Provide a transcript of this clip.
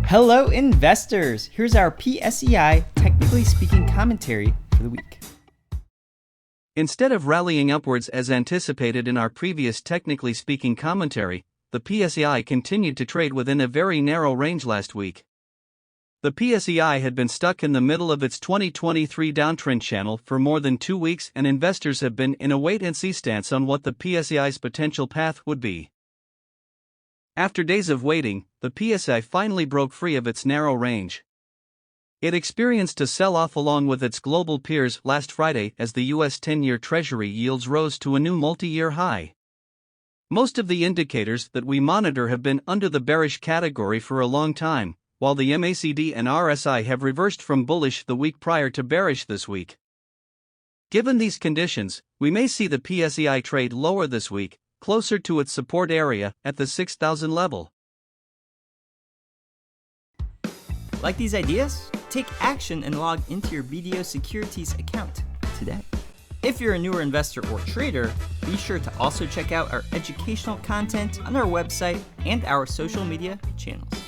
Hello investors! Here's our PSEi Technically Speaking commentary for the week. Instead of rallying upwards as anticipated in our previous Technically Speaking commentary, the PSEi continued to trade within a very narrow range last week. The PSEi had been stuck in the middle of its 2023 downtrend channel for more than 2 weeks, and investors have been in a wait-and-see stance on what the PSEi's potential path would be. After days of waiting, the PSEi finally broke free of its narrow range. It experienced a sell-off along with its global peers last Friday as the U.S. 10-year Treasury yields rose to a new multi-year high. Most of the indicators that we monitor have been under the bearish category for a long time, while the MACD and RSI have reversed from bullish the week prior to bearish this week. Given these conditions, we may see the PSEi trade lower this week, closer to its support area at the 6,000 level. Like these ideas? Take action and log into your BDO Securities account today. If you're a newer investor or trader, be sure to also check out our educational content on our website and our social media channels.